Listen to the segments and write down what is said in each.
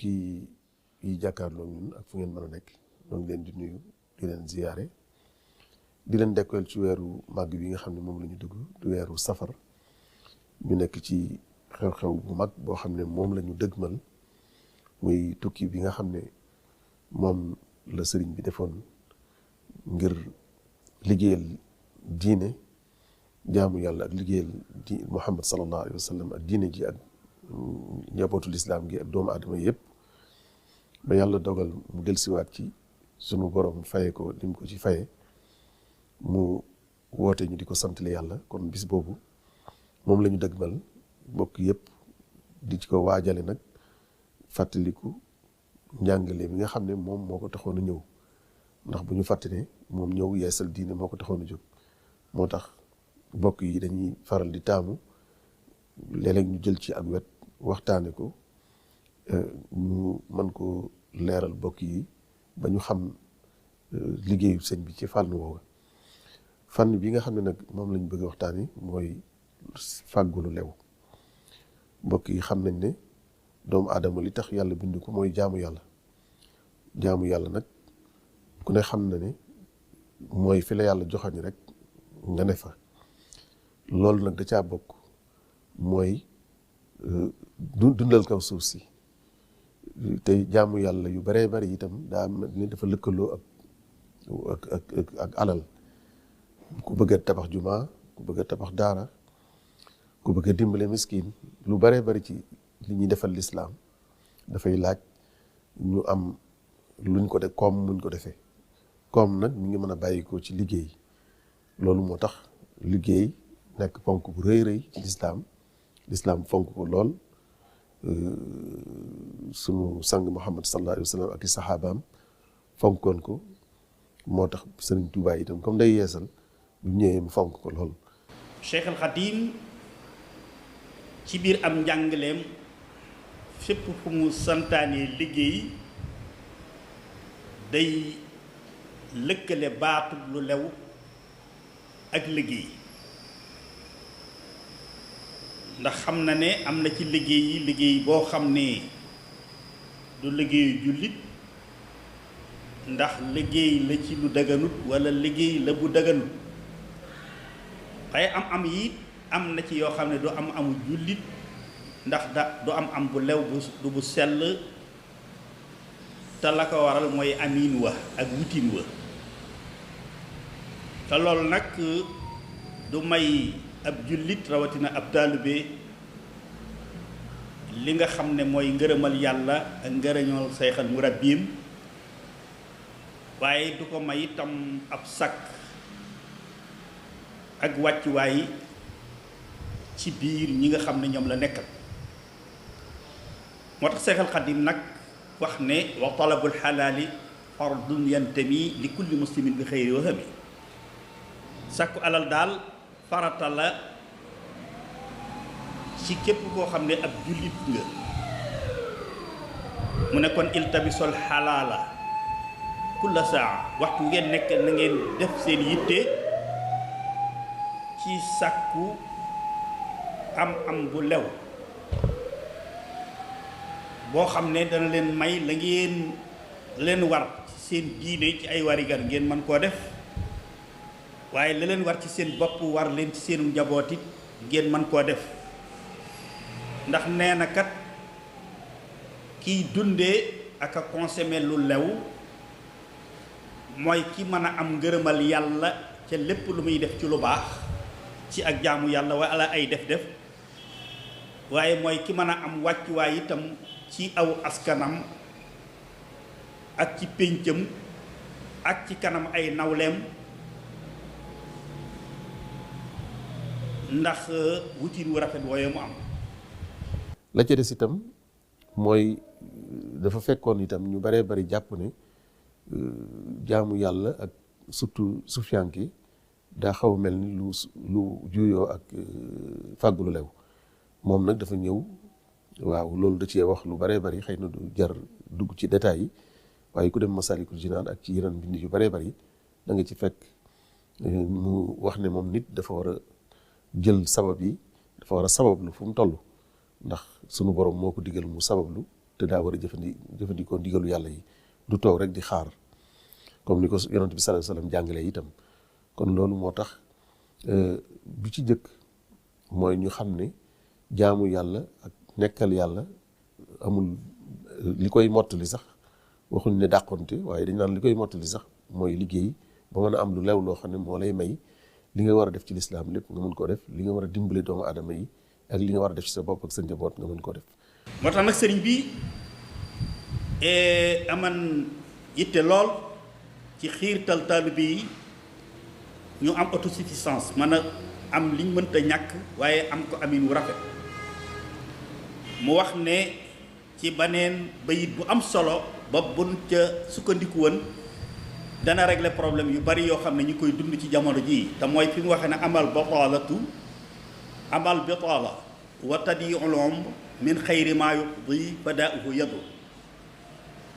mbokki yi jàkkaarloo ñun ak fu ngeen mën a nekk ñoo ngi leen di nuyu di leen ziyaare di leen dekkal ci weeru màgg bi nga xam ne moom la ñu dugg du weeru safar ñu nekk ci xew-xew bu mag boo xam ne moom la ñu dëgmal muy tukki bi nga xam ne moom la sëriñ bi defoon ngir liggéeyal diine jaamu yàlla ak liggéeyal Muhammad sallallahu alayhi wa sallam ak diine ji ak njabootu lislaam gi ak doomu aadama yëpp ba yàlla dogal mu delsiwaat ci sunu borom faye ko lim ko ci faye mu woote ñu di ko santale yàlla kon bis boobu moom la ñu dëgmal mbokk yëpp di ci ko waajale nag fàttaliku njàngale bi nga xam ne moom moo ko taxoon a ñëw ndax bu ñu fàttane moom ñëw yeesal diine moo ko taxoon a jóg moo tax mbokk yi dañuy faral di taamu léeg-léeg ñu jël ci ak wet waxtaane ko ñu mën ko leeral mbokk yi ba ñu xam liggéeyu sëñ bi ci fànn woowu fànn bi nga xam ne nag moom lañ bëgg a waxtaane mooy fàggulu lew mbokk yi xam nañ ne doomu aadama li tax yàlla bind ko mooy jaamu yàlla nag ku ne xam na ne mooy fi la yàlla joxañ rek nga ne fa loolu nag da caa bokk mooy dundal kaw suuf si te jaamu yàlla yu baree bari itam daa mel ni dafa lëkkaloo ak alal ku bëgg a tabax jumaa ku bëgg a tabax daara ku bëgg a dimbale miskin lu baree bari ci li ñuy defal lislaam dafay laaj ñu am luñ ko def koom muñ ko defee koom nag ñu ngi mën a bàyyi ko ci liggéey loolu moo tax liggéey nekk ponk bu rëy rëy ci lislaam fonk ko lool sunu sang Muhammad sallallahu alayhi wa sallam ak i saxaabaam fonkoon ko moo tax Sëriñ Tuubaa itam comme day yeesal bu ñëwee mu fonk ko lool. Cheikh al Khadim ci biir am njàngaleem fépp fu mu santaanee liggéey day lëkkale baatu lu lew ak liggéey ndax xam na ne am na ci liggéey boo xam ne du liggéeyu jullit ndax liggéey la ci lu daganut walla liggéey la bu daganut waaye am yi am na ci yoo xam ne du amu jullit ndax du am bu lew du bu sell te la ko waral mooy amiin wa ak wutin wa te loolu nag du may ab jullit rawatina ab taalibe li nga xam ne mooy ngërëmal yàlla ak ngërëñal sayxal murabbiim waaye du ko may itam ab sakk ak wàccuwaay ci biir ñi nga xam ne ñoom la nekkal moo tax sayxal xadim nag wax ne wa talabul xalaali fardun yantami li kulli muslimin bi xëyri wahami sàkku alal daal farata la ci képp koo xam ne ab jullit nga mu ne kon iltabisol xalaala kulla saa waxtu ngeen nekk na ngeen def seen yitte ci sàkku am bu lew boo xam ne dana leen may la ngeen leen war ci seen diine ci ay warigar ngeen mën koo def waaye la leen war ci seen bopp war leen ci seenu njaboot it ngeen mën koo def ndax nee na kat kiy dundee ak a consommer lu lew mooy ki mën a am ngërëmal yàlla ca lépp lu muy def ci lu baax ci ak jaamu yàlla wala ay def-def waaye mooy ki mën a am wàccuwaay itam ci aw askanam ak ci péncam ak ci kanam ay nawleem ndax wutiin wu rafet wooye mu am la ca des itam mooy dafa fekkoon itam ñu baree bari jàpp ne jaamu yàlla ak surtout sufiyanki daa xaw a mel ni lu juyoo ak fàggulu lew moom nag dafa ñëw waaw loolu da cee wax lu baree bari xëy na du jar dugg ci détails yi waaye ku dem Masalikul Jinaan ak ci yeneen bind yu baree bari da nga ci fekk mu wax ne moom nit dafa war a jël sabab yi dafa war a sabablu fu mu toll ndax sunu borom moo ko digal mu sabablu te daa war a jëfandikoo ndigalu yàlla yi du toog rek di xaar comme ni ko yonent bi sallallahu alayhi wasallam jàngalee itam. kon loolu moo tax bi ci jëkk mooy ñu xam ne jaamu yàlla ak nekkal yàlla amul li koy mottali sax waxuñ ne dàqonte waaye dañ naan li koy mottali sax mooy liggéey ba mën a am lu lew loo xam ne moo lay may li nga war a def ci lislaam lépp nga mën koo def li nga war a dimbale doomu aadama yi ak li nga war a def ci sa bopp ak sa njaboot nga mën koo def. moo tax nag sëriñ bi aman yitte lool ci xiirtal taalibe yi ñu am autosuffisance mën a am liñ mënta ñàkk waaye am ko amin wu rafet. mu wax ne ci baneen bayit bu am solo ba buñ ca sukkandiku woon dana régler problème yu bari yoo xam ne ñu koy dund ci jamono jii te mooy fi mu waxee ne amal bitaala wa tadiul umr min xayri ma yuqdi fadaauhu yadu.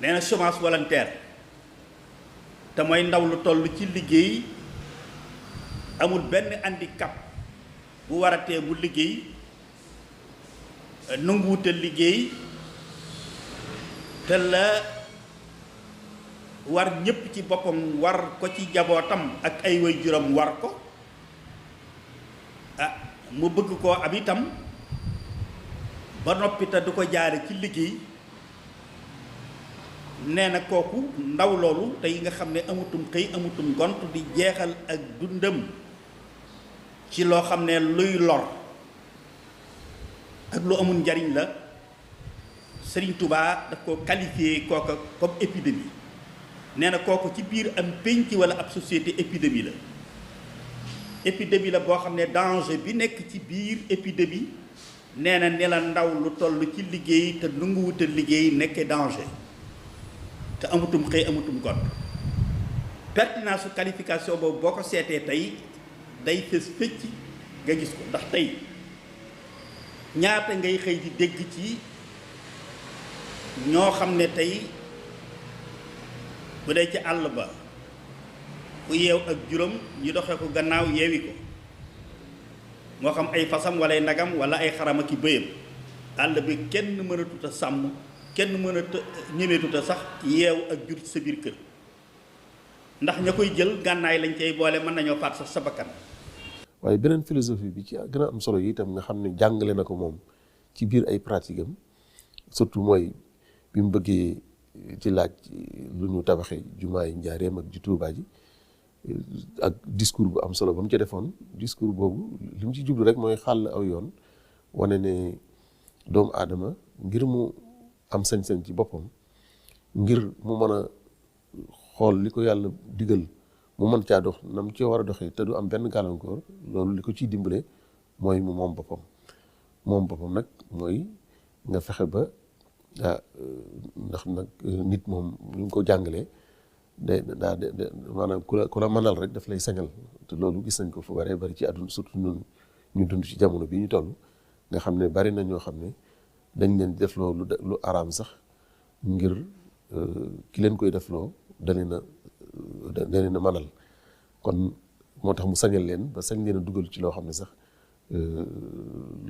nee na chômage volontaire te mooy ndaw lu toll ci liggéey amul benn handicap bu waratee mu liggéey nanguwute liggéey te la war ñépp ci boppam war ko ci jabootam ak ay waajuram war ko mu bëgg koo am itam ba noppi te du ko jaare ci liggéey. nee na kooku ndaw loolu tey nga xam ne amutum xëy amutum gont di jeexal ak dundam ci loo xam ne luy lor ak lu amul njariñ la Sëriñ Tuubaa daf ko qualifié kooka comme épidémie. nee na kooku ci biir am pénc wala ab société épidémie la boo xam ne danger bi nekk ci biir épidémie nee na ne la ndaw lu toll ci liggéey te nanguwuta liggéey nekkee danger te amutum xëy amutum gont. pertinence su qualification boobu boo ko seetee tey day fës fëcc nga gis ko ndax tey ñaata ngay xëy di dégg ci ñoo xam ne tey bu dee ci àll ba ku yeew ak juróom ñu doxee ko gannaaw yeewi ko moo xam ay fasam wala ay nagam wala ay xaram ak i bëyam àll bi kenn mënatut a sàmm kenn mënatut ñemeetut a sax yeew ak jur ci sa biir kër ndax ña koy jël gànnaay lañ cay boole mën nañoo faat sax sa bakkan. waaye beneen philosophie bi ci gën a am solo yi itam nga xam ne jàngale na ko moom ci biir ay pratique am surtout mooy bi mu bëggee ci laaj lu ñu tabaxee jumaa yi Njaaréem ak ju Tuubaa ji ak discours bu am solo ba mu ca defoon discours boobu li mu ci jublu rek mooy xàll aw yoon wane ne doomu aadama ngir mu am sañ-sañ ci boppam ngir mu mën a xool li ko yàlla digal mu mën caa dox na mu ci war a doxee te du am benn gàllankoor loolu li ko ciy dimbale mooy mu moom boppam nag mooy nga fexe ba ndax nag nit moom ñu ngi ko jàngalee maanaam ku la mënal rek daf lay sañal te loolu gis nañ ko fu waree bari ci àdduna surtout ñun ñu dund ci jamono bi ñu toll nga xam ne bari na ñoo xam ne dañ leen def loo lu araam sax ngir ki leen koy def loo da leen a mënal kon moo tax mu sañal leen ba sañ leen a dugal ci loo xam ne sax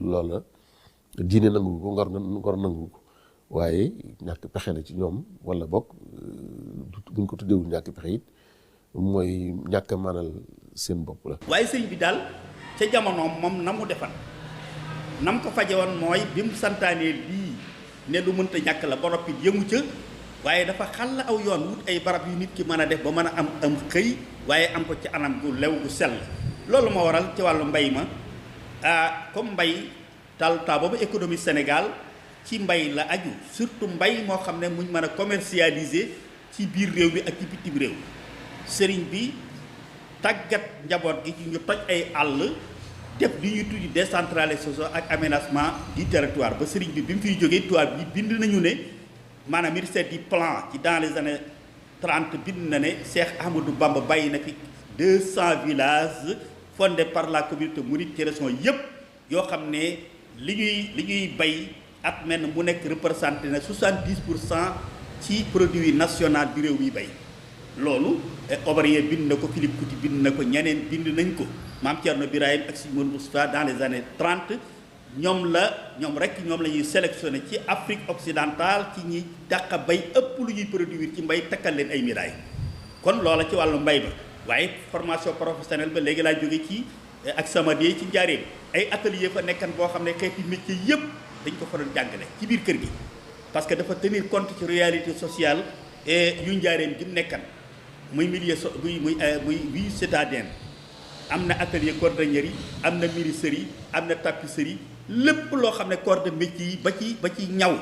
loola diine nangu ko ngor nangu ko waaye ñàkk pexe la ci ñoom wala bokk buñ ko tuddewul ñàkk pexe it mooy ñàkk a mënal seen bopp la. waaye sëñ bi daal ca jamonoom moom na mu defan nam ko faje woon mooy bi mu santaanee lii ne lu mënta ñàkk la ba noppi yëngu ca waaye dafa xàll aw yoon wut ay barab yu nit ki mën a def ba mën a am xëy waaye am ko ci anam gu lew gu sell. loolu moo waral ci wàllu mbay ma comme mbay taa boobu économie Sénégal ci mbay la aju surtout mbay moo xam ne muñ mën a commercialiser ci biir réew mi ak ci bitim réew. sëriñ bi tàggat njaboot gi ci ñu toj ay àll def li ñuy tuddi décentralisation ak aménagement du territoire ba sëriñ bi mu fiy jógee tubaab bi bind nañu ne maanaam ministère du plan ci dans les années 30 bind na ne Cheikh Ahmadou Bamba bàyyi na fi 200 villages fondés par la communauté mouride ci région yëpp yoo xam ne li ñuy bay at mel mu nekk représenté na 70% ci produit national bi réew mi bay. loolu Obrien bind na ko Philippe Couti bind na ko ñeneen bind nañ ko Mame Thierno Birahim ak Serigne Moustapha dans les années 30 ñoom rek ñoom la ñuy sélectionné ci Afrique occidentale ci ñi dàq bay ëpp lu ñuy produire ci mbay takkal leen ay médailles kon loola ci wàllu mbay ba waaye formation professionnelle ba léegi laa jóge ci ak Samadie ci njaareem ay atelier fa nekkan boo xam ne xeeti métier yëpp dañ ko fa doon jàngale ci biir kër gi parce que dafa tenir compte ci réalité sociale yu njaareem gi nekkan muy milieu muy citadin am na atelier cordonnier yi am na menuiserie am na tapisserie lépp loo xam ne corps de métier yi ba ci ñaw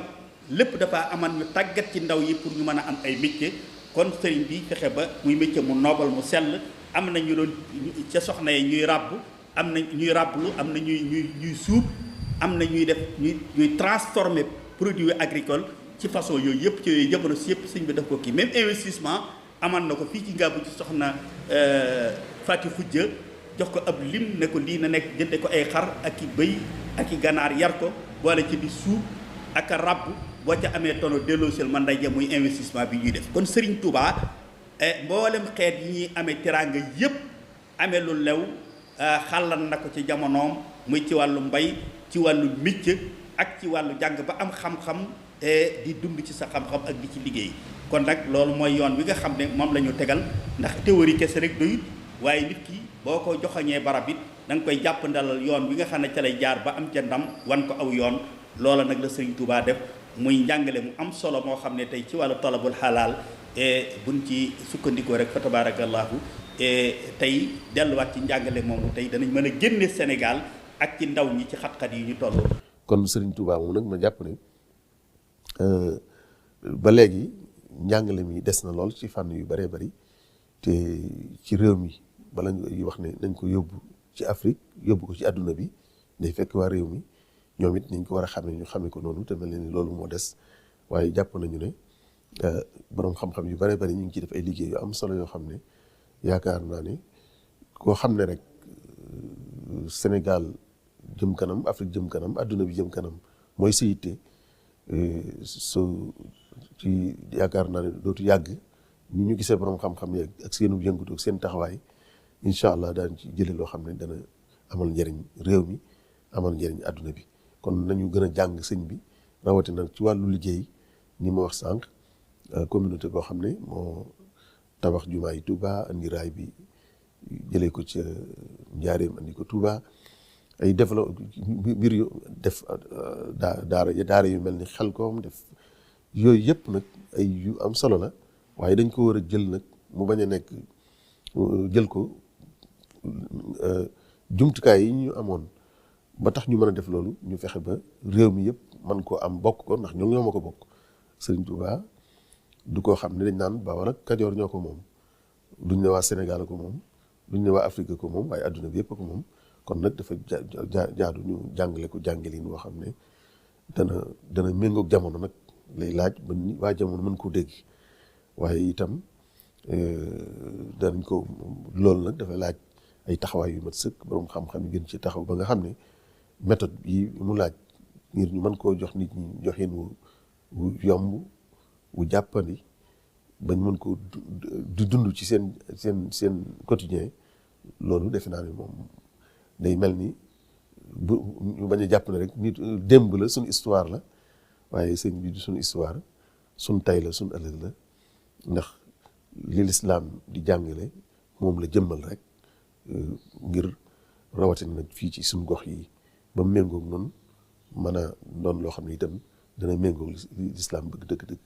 lépp dafa aman ñu tàggat ci ndaw yi pour ñu mën a am ay métier kon sëriñ bi fexe ba muy métier mu noble mu sell am na ñu doon ca soxna yi ñuy ràbb am na ñuy ràbblu am na ñuy suub am na ñuy def ñuy transformer produits agricoles ci façon yooyu yëpp ci yooyu jamono si yëpp sëriñ bi daf ko kii même investissement aman na ko fii ci Ngaabu ci soxna Fati Xujja jox ko ab lim ne ko lii na nekk jënde ko ay xar ak i bëy ak i ganaar yar ko boole ci di suub ak a ràbb boo ca amee tono delloosel man day jëm muy investissement bi ñuy def kon Serigne Touba mboolem xeet yi ñuy amee teraanga yëpp amee lu lew xàllan na ko ci jamonoom muy ci wàllu mbay ci wàllu micc ak ci wàllu jàng ba am xam-xam di dund ci sa xam-xam ak di ci liggéey kon nag loolu mooy yoon wi nga xam ne moom la ñu tegal ndax théorie kese rek doyut waaye nit ki boo ko joxoñee barab it da nga koy jàpp ndalal yoon wi nga xam ne ca lay jaar ba am ca ndam wan ko aw yoon loola nag la Serigne Touba def muy njàngale mu am solo moo xam ne tey ci wàllu talabul xalaal buñ ci sukkandikoo rek fa tabarakallahu tey delluwaat ci njàngale moomu tey danañ mën a génne Sénégal ak ci ndaw ñi ci xat-xat yi ñu toll. kon Serigne Touba moom nag ma jàpp ne ba léegi njàngale mi des na lool ci fànn yu bëree bëri te ci réew mi bala ñu wax ne nañ ko yóbbu ci Afrique yóbbu ko ci àdduna bi day fekk waa réew mi ñoom it niñ ko war a xamee ñu xamee ko noonu te mel na ni loolu moo des waaye jàpp nañu ne boroom xam-xam yu bëree bëri ñu ngi ciy def ay liggéey yu am solo yoo xam ne yaakaar naa ne koo xam ne rek Sénégal jëm kanam Afrique jëm kanam àdduna bi jëm kanam mooy sa yitte ci yaakaar naa ne dootu yàgg ni ñu gisee borom xam-xam yeeg ak seenu yëngatu ak seen taxawaay incha allah daan ci jëlee loo xam ne dana amal njëriñ réew mi amal njëriñ àdduna bi kon nañu gën a jàng sëñ bi rawatina ci wàllu liggéey ni ma wax sànq communauté boo xam ne moo tabax jumaa yi Touba andi raay bi jëlee ko ca Njaareem andi ko Touba ay développe mbir yu def daara yu mel ni Xelkom def yooyu yëpp nag ay yu am solo la waaye dañ ko war a jël nag mu bañ a nekk jël ko jumtukaay yi ñu amoon ba tax ñu mën a def loolu ñu fexe ba réew mi yëpp man koo am bokk ko ndax ñoo ma ko bokk Serigne Touba du koo xam ne dañ naan Bawol ak Kajoor ñoo ko moom duñ ne waa Sénégal ko moom duñ ne waa Afrique ko moom waaye adduna bi yëpp ko moom kon nag dafa jaadu ñu jàngale ko jàngalin boo xam ne dana méngoog jamono nag lay laaj ba ni waa jamono mën koo dégg waaye itam danañ ko loolu nag dafa laaj ay taxawaay yu mat sëkk borom xam-xam yi gën ci taxaw ba nga xam ne méthode yi mu laaj ngir ñu mën koo jox nit ñi joxin wu yomb wu jàppandi bañ mën ko du dund ci seen quotidien loolu defe naa ne moom day mel ni bu ñu bañ a jàpp ne rek nit démb la suñu histoire la waaye sëñ bi du suñu histoire suñ tay la suñ ëllëg la ndax li lislaam di jàngale moom la jëmmal rek ngir rawatina nag fii ci suñ gox yi ba méngoog noonu mën a doon loo xam ne itam dana méngoog lislaam bëgg dëgg-dëgg.